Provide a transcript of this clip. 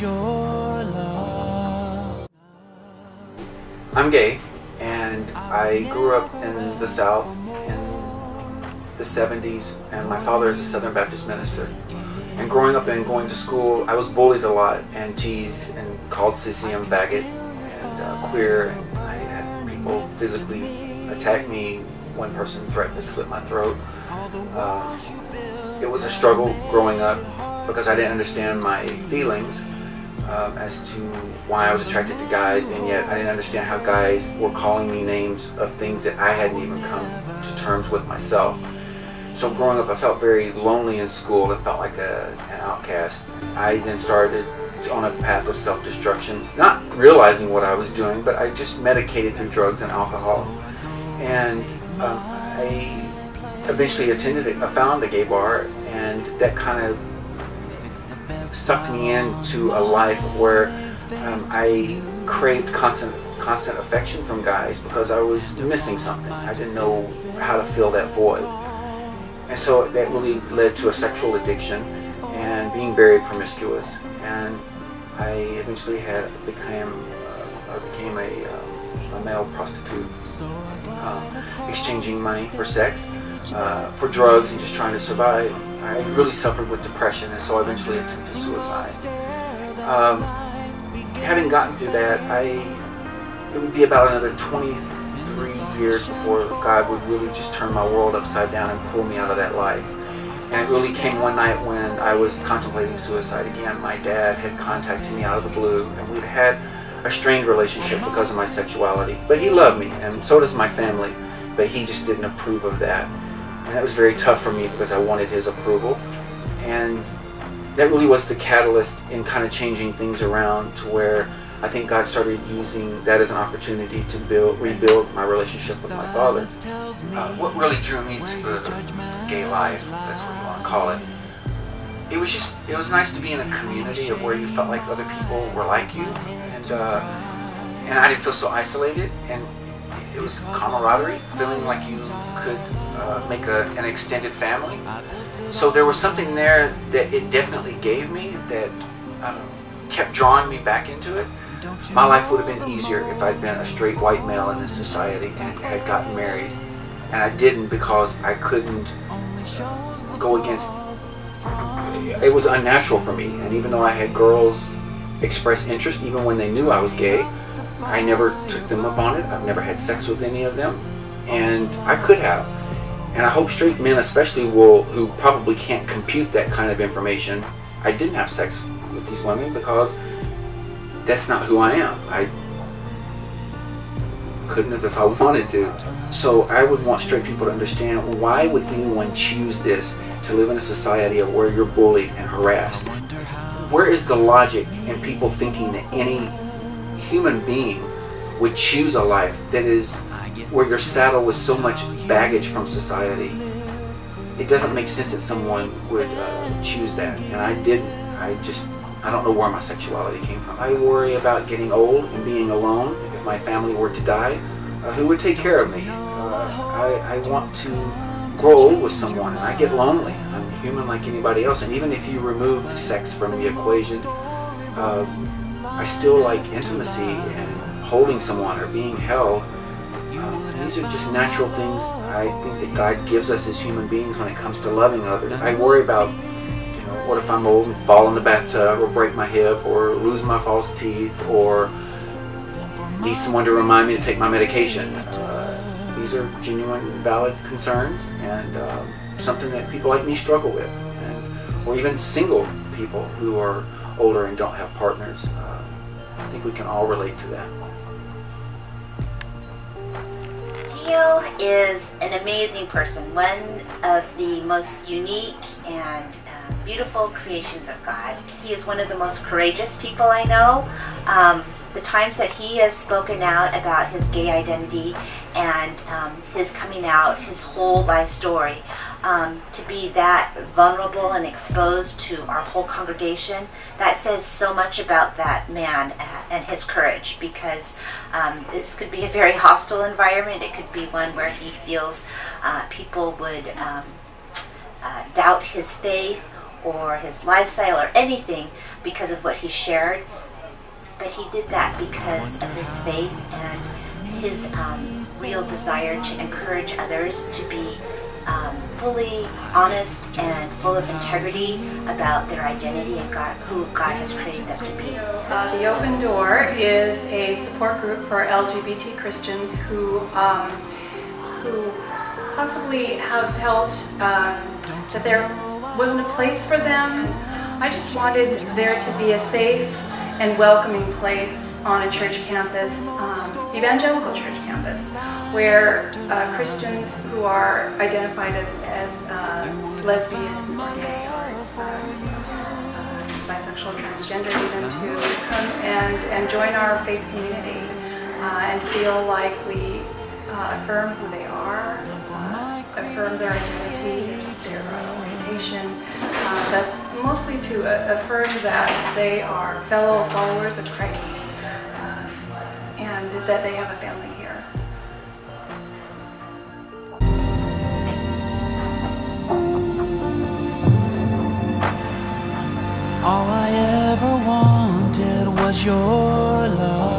your love. I'm gay, and I grew up in the South in the 70s, and my father is a Southern Baptist minister. And growing up and going to school, I was bullied a lot and teased and called sissy and faggot and queer, and I had people physically attack me. One person threatened to slit my throat. It was a struggle growing up because I didn't understand my feelings as to why I was attracted to guys, and yet I didn't understand how guys were calling me names of things that I hadn't even come to terms with myself. So growing up, I felt very lonely in school. I felt like an outcast. I then started on a path of self-destruction, not realizing what I was doing, but I just medicated through drugs and alcohol. And I eventually found a gay bar, and that kind of sucked me into a life where I craved constant affection from guys because I was missing something. I didn't know how to fill that void. And so that really led to a sexual addiction and being very promiscuous. And I eventually became a male prostitute, exchanging money for sex, for drugs, and just trying to survive. I really suffered with depression, and so I eventually attempted suicide. Having gotten through that, it would be about another 23 years before God would really just turn my world upside down and pull me out of that life. And it really came one night when I was contemplating suicide again. My dad had contacted me out of the blue, and we'd had a strained relationship because of my sexuality. But he loved me, and so does my family, but he just didn't approve of that. And that was very tough for me because I wanted his approval. And that really was the catalyst in kind of changing things around to where I think God started using that as an opportunity to rebuild my relationship with my father. What really drew me to the gay life, that's what you want to call it, it was nice to be in a community of where you felt like other people were like you, and I didn't feel so isolated, and it was camaraderie, feeling like you could make an extended family. So there was something there that it definitely gave me that kept drawing me back into it. My life would have been easier if I'd been a straight white male in this society and had gotten married. And I didn't because I couldn't go against, it was unnatural for me. And even though I had girls express interest, even when they knew I was gay, I never took them up on it. I've never had sex with any of them. And I could have. And I hope straight men especially who probably can't compute that kind of information, I didn't have sex with these women because that's not who I am. I couldn't have if I wanted to. So I would want straight people to understand, why would anyone choose this to live in a society of where you're bullied and harassed? Where is the logic in people thinking that any human being would choose a life that is where you're saddled with so much baggage from society? It doesn't make sense that someone would choose that, and I didn't. I don't know where my sexuality came from. I worry about getting old and being alone. If my family were to die, who would take care of me? I want to grow old with someone, and I get lonely. I'm human like anybody else, and even if you remove sex from the equation, I still like intimacy and holding someone or being held. These are just natural things I think that God gives us as human beings when it comes to loving others. I worry about, what if I'm old and fall in the bathtub or break my hip or lose my false teeth or need someone to remind me to take my medication. These are genuine, valid concerns, and something that people like me struggle with, or even single people who are older and don't have partners. I think we can all relate to that. Gio is an amazing person, one of the most unique and beautiful creations of God. He is one of the most courageous people I know. The times that he has spoken out about his gay identity and his coming out, his whole life story, to be that vulnerable and exposed to our whole congregation, that says so much about that man and his courage, because this could be a very hostile environment. It could be one where he feels people would doubt his faith or his lifestyle or anything because of what he shared, but he did that because of his faith and his real desire to encourage others to be fully honest and full of integrity about their identity and God, who God has created them to be. The Open Door is a support group for LGBT Christians who possibly have felt that there wasn't a place for them. I just wanted there to be a safe and welcoming place on a church campus, evangelical church campus, where Christians who are identified as lesbian or gay or bisexual, transgender even, to come and join our faith community and feel like we affirm who they are, affirm their identity, their orientation, but mostly to affirm that they are fellow followers of Christ and that they have a family here. All I ever wanted was your love.